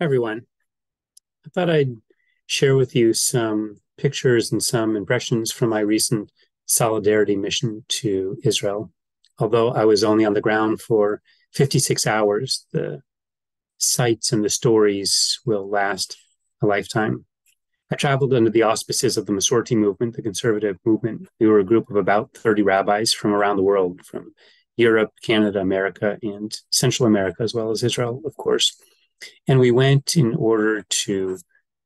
Everyone. I thought I'd share with you some pictures and some impressions from my recent solidarity mission to Israel. Although I was only on the ground for 56 hours, the sights and the stories will last a lifetime. I traveled under the auspices of the Masorti movement, the conservative movement. We were a group of about 30 rabbis from around the world, from Europe, Canada, America, and Central America, as well as Israel, of course. And we went in order to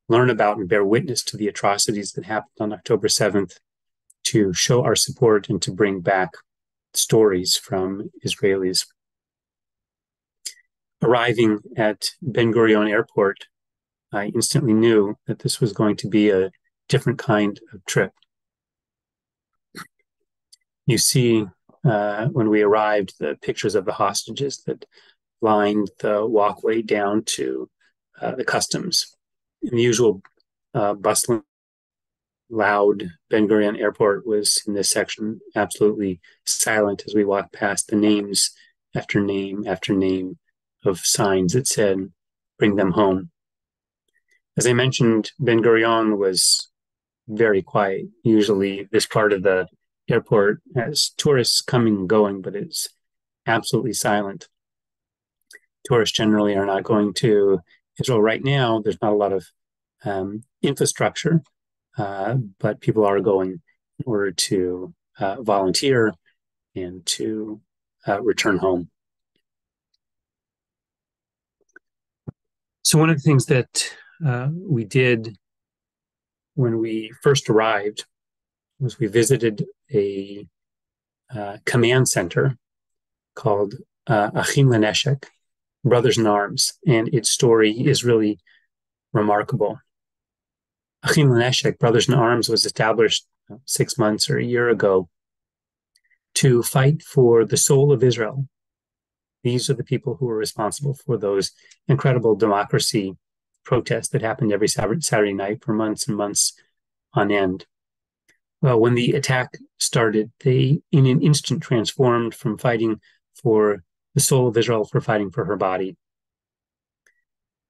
learn about and bear witness to the atrocities that happened on October 7th, to show our support and to bring back stories from Israelis. Arriving at Ben Gurion Airport, I instantly knew that this was going to be a different kind of trip. You see, when we arrived, the pictures of the hostages that lined the walkway down to the customs. The usual bustling, loud Ben Gurion Airport was in this section absolutely silent as we walked past the names after name after name of signs that said, "Bring them home." As I mentioned, Ben Gurion was very quiet. Usually, this part of the airport has tourists coming and going, but it's absolutely silent. Tourists generally are not going to Israel right now. There's not a lot of infrastructure, but people are going in order to volunteer and to return home. So one of the things that we did when we first arrived was we visited a command center called Achim Leneshek, Brothers in Arms, and its story is really remarkable. Achim Leneshek, Brothers in Arms, was established 6 months or a year ago to fight for the soul of Israel. These are the people who were responsible for those incredible democracy protests that happened every Saturday night for months and months on end. Well, when the attack started, they, in an instant, transformed from fighting for the soul of Israel for fighting for her body.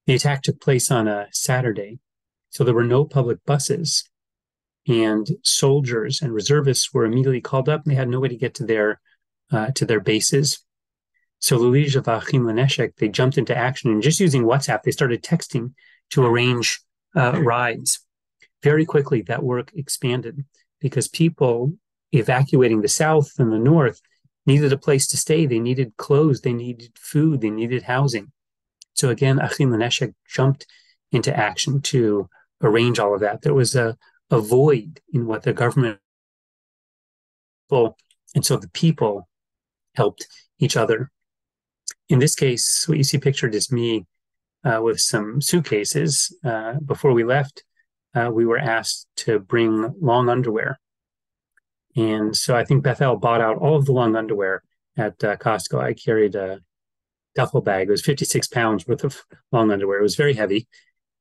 The attack took place on a Saturday, so there were no public buses, and soldiers and reservists were immediately called up, and they had no way to get to their bases. So Lulij of Achim Leneshek, they jumped into action, and just using WhatsApp, they started texting to arrange rides. Very quickly, that work expanded because people evacuating the south and the north needed a place to stay. They needed clothes, they needed food, they needed housing. So again, Achim Leneshek jumped into action to arrange all of that. There was a void in what the government, and so the people helped each other. In this case, what you see pictured is me with some suitcases. Before we left, we were asked to bring long underwear. And so I think Bethel bought out all of the long underwear at Costco. I carried a duffel bag. It was 56 pounds worth of long underwear. It was very heavy,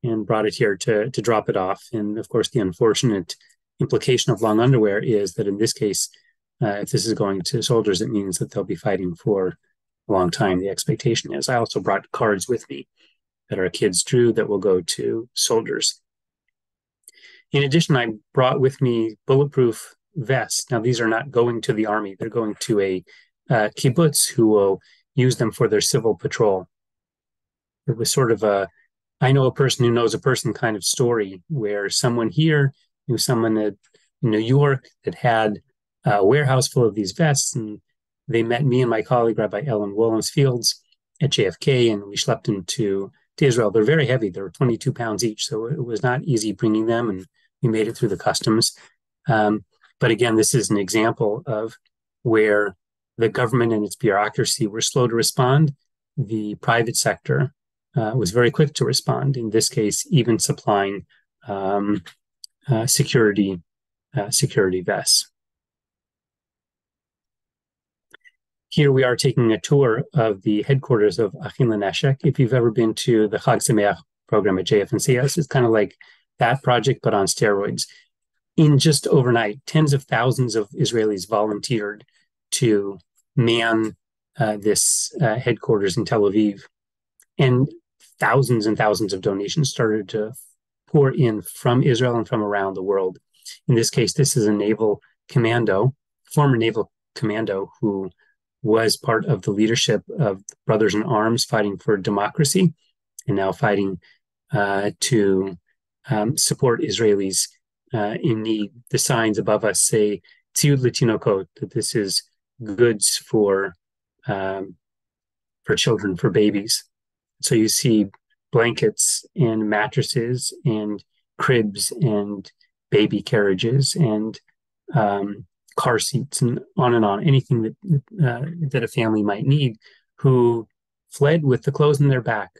and brought it here to drop it off. And of course, the unfortunate implication of long underwear is that in this case, if this is going to soldiers, it means that they'll be fighting for a long time. The expectation is. I also brought cards with me that our kids drew that will go to soldiers. In addition, I brought with me bulletproof vests. Now, these are not going to the army. They're going to a kibbutz who will use them for their civil patrol. It was sort of a I know a person who knows a person kind of story where someone here knew someone in New York that had a warehouse full of these vests, and they met me and my colleague, Rabbi Ellen Wolins-Fields, at JFK, and we schlepped them to Israel. They're very heavy. They were 22 pounds each, so it was not easy bringing them, and we made it through the customs. But again, this is an example of where the government and its bureaucracy were slow to respond. The private sector was very quick to respond, in this case, even supplying security vests. Here we are taking a tour of the headquarters of Achim Leneshek. If you've ever been to the Chag Sameach program at JFNCS, it's kind of like that project, but on steroids. In just overnight, tens of thousands of Israelis volunteered to man this headquarters in Tel Aviv. And thousands and thousands of donations started to pour in from Israel and from around the world. In this case, this is a naval commando, former naval commando, who was part of the leadership of Brothers in Arms fighting for democracy and now fighting to support Israelis in need. The signs above us say "Tziud Litinokot," that this is goods for children, for babies. So you see blankets and mattresses and cribs and baby carriages and car seats and on, anything that a family might need, who fled with the clothes in their back.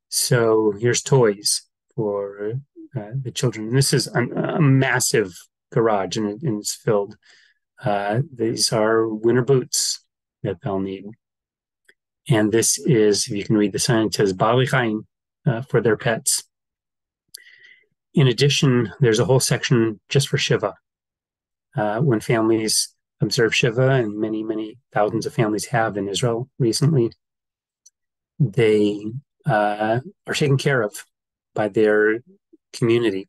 So here's toys for the children. And this is a massive garage, and it's filled. These are winter boots that they'll need. And this is, if you can read the sign, it says Bali Chaim for their pets. In addition, there's a whole section just for Shiva. When families observe Shiva, and many, many thousands of families have in Israel recently, they are taken care of by their community.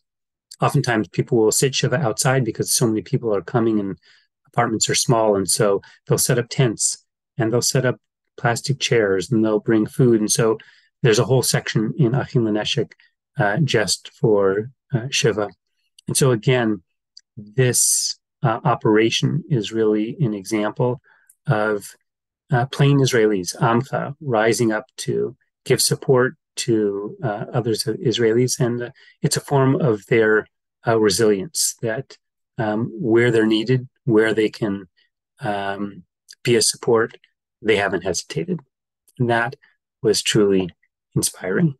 Oftentimes people will sit Shiva outside because so many people are coming and apartments are small. And so they'll set up tents and they'll set up plastic chairs and they'll bring food. And so there's a whole section in Achim Leneshek just for Shiva. And so again, this operation is really an example of plain Israelis, Amcha, rising up to give support to others Israelis. And it's a form of their resilience, that where they're needed, where they can be a support, they haven't hesitated. And that was truly inspiring.